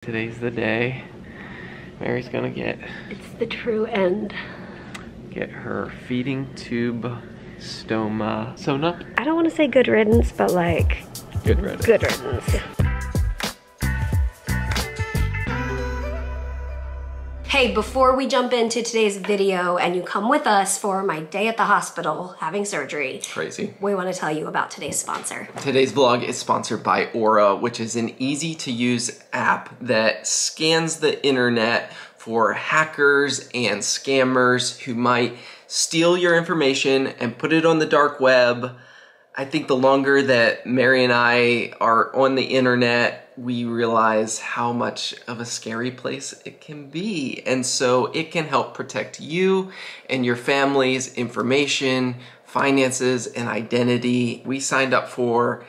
Today's the day. Mary's gonna It's the true end. get her feeding tube stoma sewn up. I don't want to say good riddance, but like Good riddance. good riddance. Hey, before we jump into today's video and you come with us for my day at the hospital having surgery, Crazy. we want to tell you about today's sponsor. Today's vlog is sponsored by Aura, which is an easy to use app that scans the internet for hackers and scammers who might steal your information and put it on the dark web. I think the longer that Mary and I are on the internet, we realize how much of a scary place it can be. And so it can help protect you and your family's information, finances, and identity. We signed up for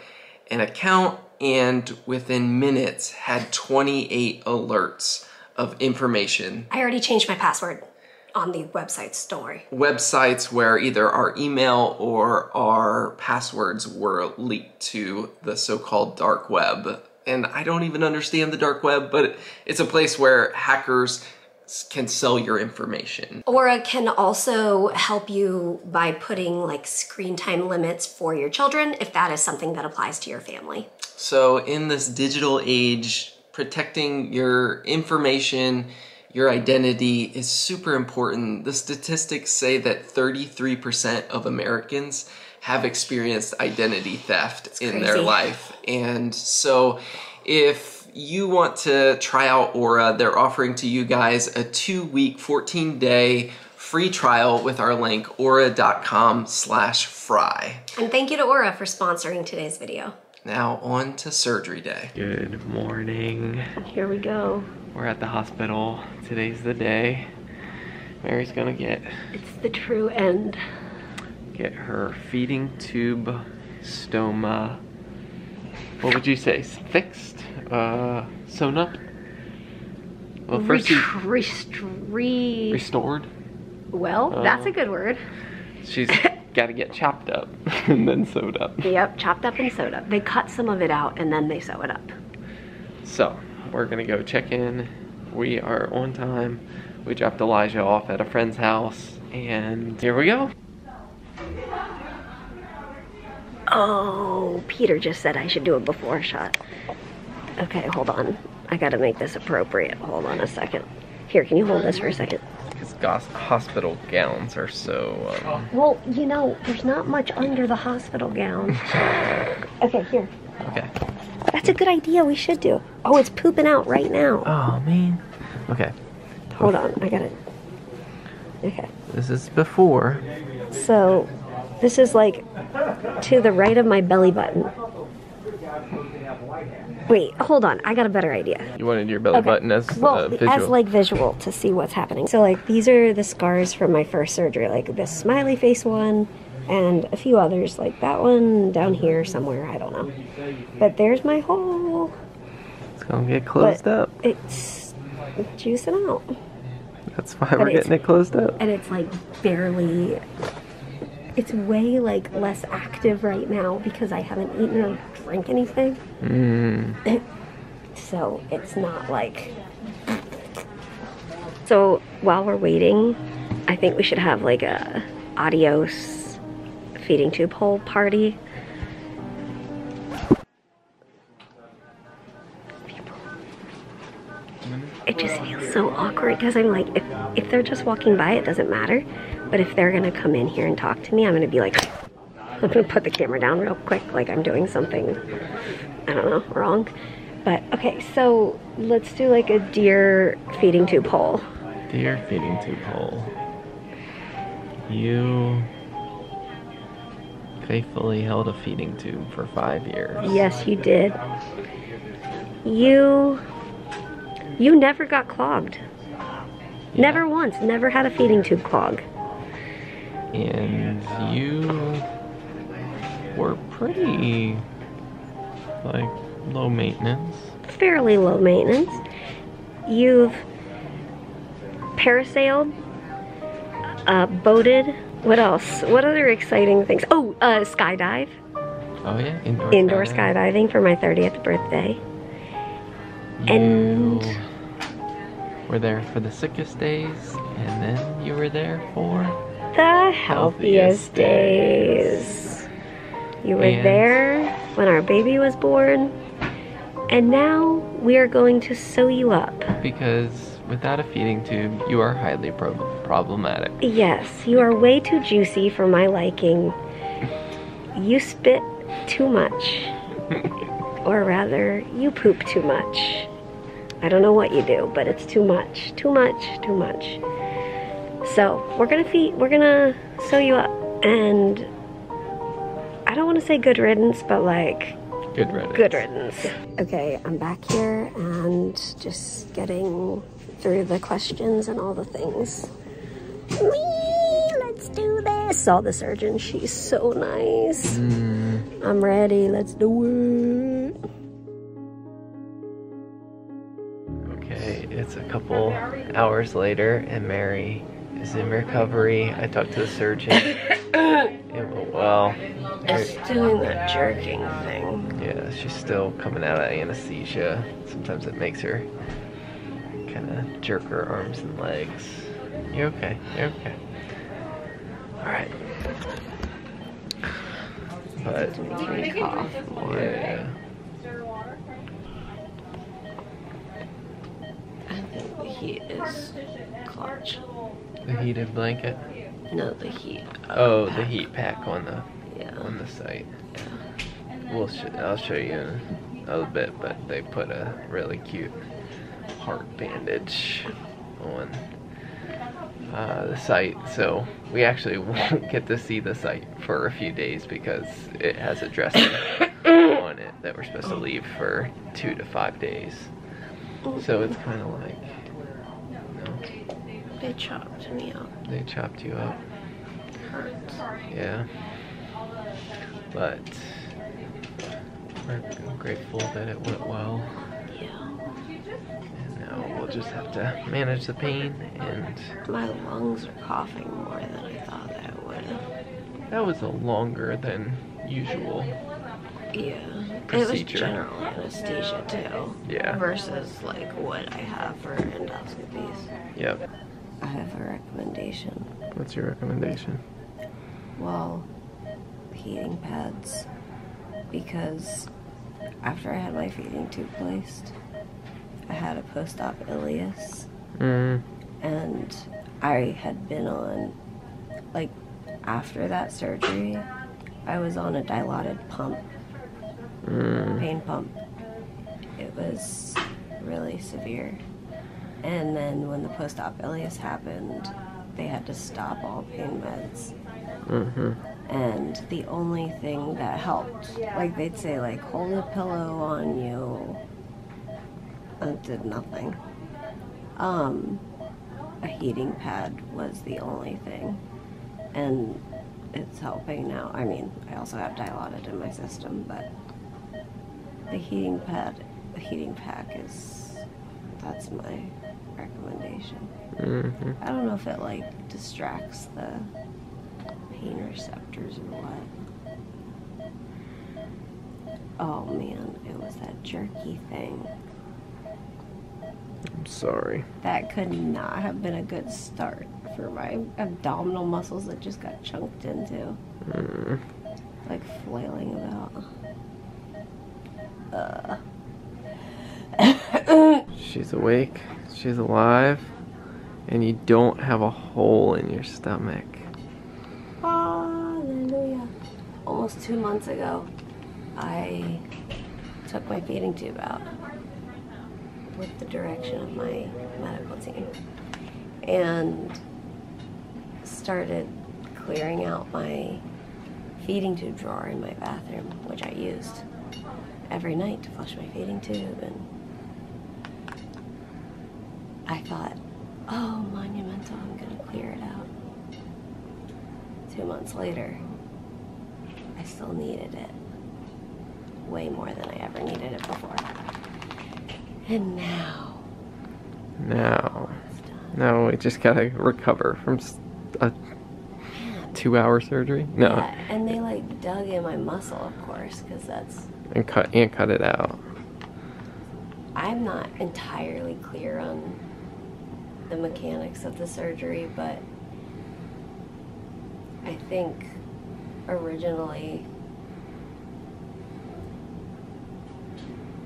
an account and within minutes had 28 alerts of information. I already changed my password on the websites, don't worry. Websites where either our email or our passwords were leaked to the so-called dark web. And I don't even understand the dark web, but it's a place where hackers can sell your information. Aura can also help you by putting like screen time limits for your children if that is something that applies to your family. So in this digital age, protecting your information, your identity is super important. The statistics say that 33% of Americans have experienced identity theft in their life. And so if you want to try out Aura, they're offering to you guys a 2-week, 14-day free trial with our link aura.com/fry. And thank you to Aura for sponsoring today's video. Now on to surgery day. Good morning. Here we go. We're at the hospital. Today's the day. Mary's gonna get The true end. her feeding tube stoma. What would you say? Fixed? Sewn up? Well, first restored. Well, that's a good word. She's got to get chopped up and then sewed up. Yep, chopped up and sewed up. They cut some of it out and then they sew it up. So we're gonna go check in. We are on time. We dropped Elijah off at a friend's house and here we go. Oh, Peter just said I should do a before shot. Okay, hold on. I gotta make this appropriate. Hold on a second. Here, can you hold this for a second? Because hospital gowns are so... Well, you know, there's not much under the hospital gown. Okay, here. Okay. That's a good idea. We should do. Oh, it's pooping out right now. Oh, man. Okay. Hold on. I got it. Okay. This is before. So, this is like to the right of my belly button. Wait, hold on. I got a better idea. You wanted your belly button as visual? As like visual to see what's happening. So like these are the scars from my first surgery, like this smiley face one and a few others, like that one down here somewhere, I don't know. But there's my hole. It's gonna get closed up. It's juicing out. That's why we're getting it closed up. And it's like barely, it's way like less active right now because I haven't eaten or drank anything. So it's not like, so while we're waiting, I think we should have like a adios feeding tube hole party. It just feels so awkward because I'm like, if they're just walking by, it doesn't matter. But if they're gonna come in here and talk to me, I'm gonna be like, I'm gonna put the camera down real quick, like I'm doing something, I don't know, wrong. But okay, so let's do like a deer feeding tube hole. Deer feeding tube hole. You faithfully held a feeding tube for 5 years. Yes, you did. You never got clogged. Yeah. Never once, never had a feeding tube clog. And you were pretty, like, low maintenance. Fairly low maintenance. You've parasailed, boated. What else? What other exciting things? Oh, skydive. Oh yeah, Indoor skydiving for my 30th birthday. And we're there for the sickest days, and then you were there for the healthiest days. You were there when our baby was born, and now we are going to sew you up. Because without a feeding tube, you are highly problematic. Yes, you are way too juicy for my liking. You spit too much. Or rather, you poop too much. I don't know what you do, but it's too much. Too much, too much. So, we're gonna sew you up, and I don't want to say good riddance, but like good riddance. Good riddance. Okay, I'm back here and just getting through the questions and all the things. Whee, let's do this. Saw the surgeon. She's so nice. I'm ready. Let's do it. Okay, it's a couple hours later, and Mary is in recovery. I talked to the surgeon. It went well. It's doing that jerking thing. Yeah, she's still coming out of anesthesia. Sometimes it makes her kind of jerk her arms and legs. You're okay. You're okay. Alright. But, To make me cough more. yeah. I think the heat is clutch. The heated blanket? No, the heat. Oh, the heat pack on the site. Yeah. I'll show you in a little bit, but they put a really cute heart bandage on the site, so we actually won't get to see the site for a few days because it has a dressing on it that we're supposed to leave for 2 to 5 days. So it's kind of like, you know, They chopped me up. they chopped you up. Hurts. Yeah, but we're grateful that it went well. Yeah. And now we'll just have to manage the pain, and My lungs are coughing more than I thought they would. that was a longer than usual Yeah. procedure. It was general anesthesia too. Yeah. Versus like what I have for endoscopies. Yep. I have a recommendation. What's your recommendation? Well, heating pads. Because after I had my feeding tube placed, I had a post-op ileus. And I had been on, like, after that surgery, I was on a dilaudid pump, pain pump. It was really severe. And then when the post-op ileus happened, they had to stop all pain meds. And the only thing that helped, like they'd say, like, hold a pillow on you. It did nothing. A heating pad was the only thing. And it's helping now. I mean, I also have dilaudid in my system, but the heating pack that's my recommendation. I don't know if it, like, distracts the pain receptors or what. Oh man, it was that jerky thing. I'm sorry. That could not have been a good start for my abdominal muscles that just got chunked into. Like flailing about. She's awake, she's alive, and you don't have a hole in your stomach. Hallelujah. Almost 2 months ago, I took my feeding tube out with the direction of my medical team and started clearing out my feeding tube drawer in my bathroom, which I used every night to flush my feeding tube. And I thought, oh, monumental, I'm gonna clear it out. 2 months later, I still needed it way more than I ever needed it before. And now it's done. Now we just gotta recover from a 2-hour surgery. No, Yeah, and they like dug in my muscle, of course, because that's and cut it out. I'm not entirely clear on the mechanics of the surgery, but I think originally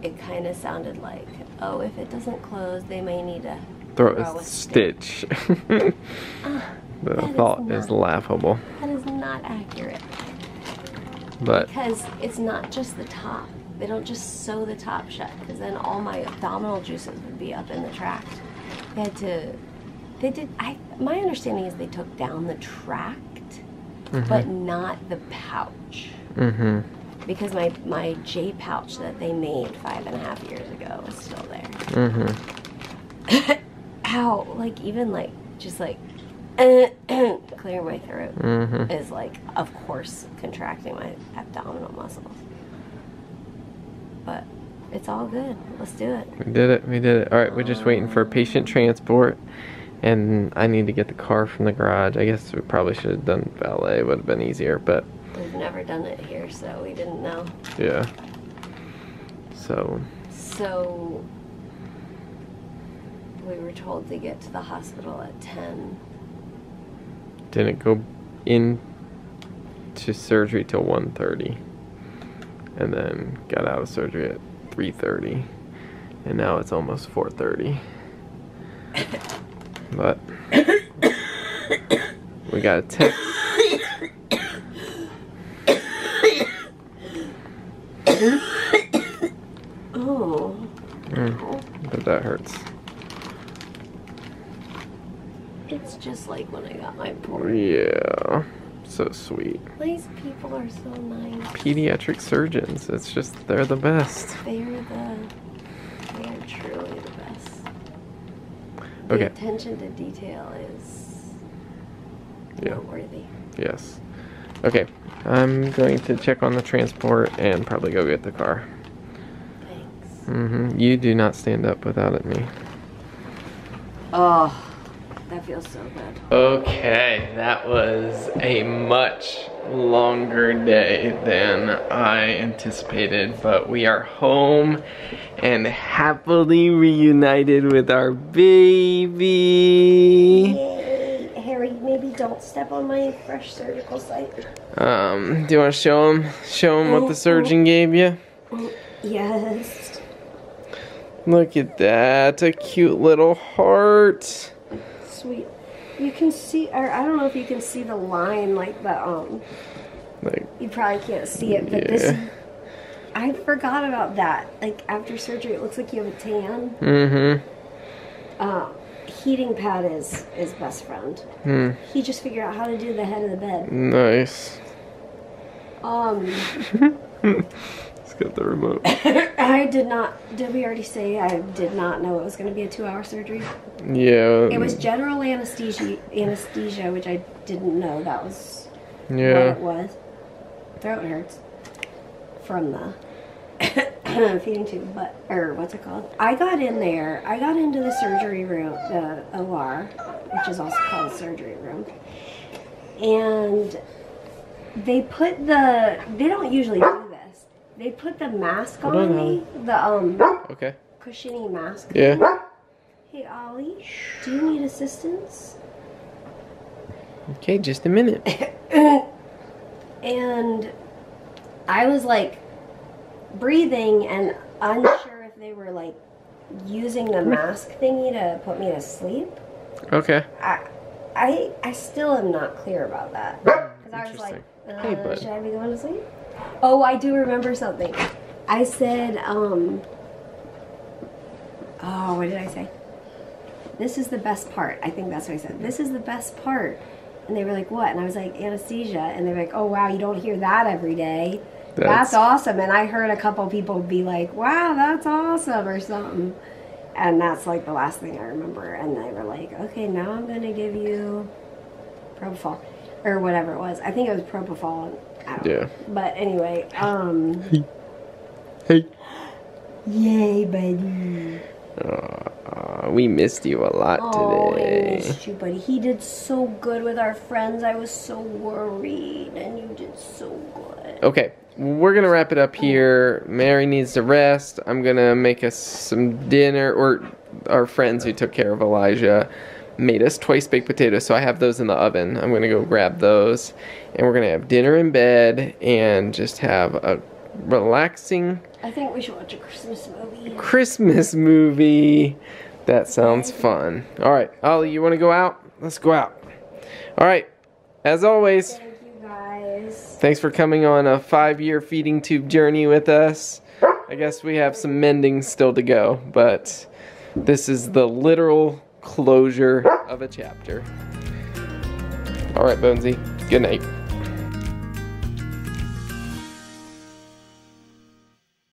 it kind of sounded like, oh, if it doesn't close, they may need to throw a stitch. The thought is laughable. That is not accurate. But because it's not just the top. They don't just sew the top shut, because then all my abdominal juices would be up in the tract. My understanding is they took down the tract, but not the pouch. Because my J pouch that they made 5.5 years ago is still there. Ow, like even like just like clearing my throat is like, of course, contracting my abdominal muscles. But it's all good. Let's do it. We did it. We did it. All right, we're just waiting for patient transport, and I need to get the car from the garage. I guess we probably should have done valet. Would have been easier, but we've never done it here, so we didn't know. Yeah. So we were told to get to the hospital at 10. Didn't go in to surgery till 1:30, and then got out of surgery at 3:30, and now it's almost 4:30. But we got a text. Oh. But that hurts. It's just like when I got my port. Yeah. So sweet. These people are so nice. Pediatric surgeons. It's just, they're the best. They are truly the best. Okay. The attention to detail is noteworthy. Yes. Okay. I'm going to check on the transport and probably go get the car. Thanks. You do not stand up without me. Oh, that feels so good. Okay, that was a much longer day than I anticipated, but we are home and happily reunited with our baby. Yay! Harry, maybe don't step on my fresh surgical site. Do you want to show him what the surgeon gave you? Yes. Look at that, a cute little heart. Sweet. You can see, or I don't know if you can see the line, like the like, you probably can't see it, but this, I forgot about that. Like after surgery, it looks like you have a tan. Heating pad is best friend. He just figured out how to do the head of the bed. Nice. Let's get the remote. I did not, did we already say I did not know it was going to be a 2-hour surgery? Yeah. It was general anesthesia, which I didn't know that was what it was. Throat hurts from the feeding tube, or what's it called? I got in there, I got into the surgery room, the OR, which is also called a surgery room, and they put they don't usually do this, they put the mask on me, the cushiony mask. Yeah. Hey Ollie, do you need assistance? Okay, just a minute. And I was like breathing and unsure if they were like using the mask thingy to put me to sleep. Okay. I still am not clear about that. Because I was like, should I be going to sleep? Oh, I do remember something. I said, oh, what did I say? This is the best part. I think that's what I said. This is the best part. And they were like, what? And I was like, anesthesia. And they were like, oh, wow, you don't hear that every day. That's awesome. And I heard a couple people be like, wow, that's awesome or something. And that's like the last thing I remember. And they were like, okay, now I'm going to give you propofol or whatever it was. I think it was propofol. I don't know. But anyway, Hey. Yay, buddy. we missed you a lot today. Oh, I missed you, buddy. He did so good with our friends. I was so worried, and you did so good. Okay, we're gonna wrap it up here. Mary needs to rest. I'm gonna make us some dinner, or our friends who took care of Elijah made us twice baked potatoes, so I have those in the oven. I'm gonna go grab those, and we're gonna have dinner in bed and just have a relaxing, I think we should watch a Christmas movie. That sounds fun. All right, Ollie, you want to go out? Let's go out. All right, as always, Thank you guys. thanks for coming on a 5-year feeding tube journey with us. I guess we have some mending still to go, but this is the literal closure of a chapter. All right, Bonesy, good night.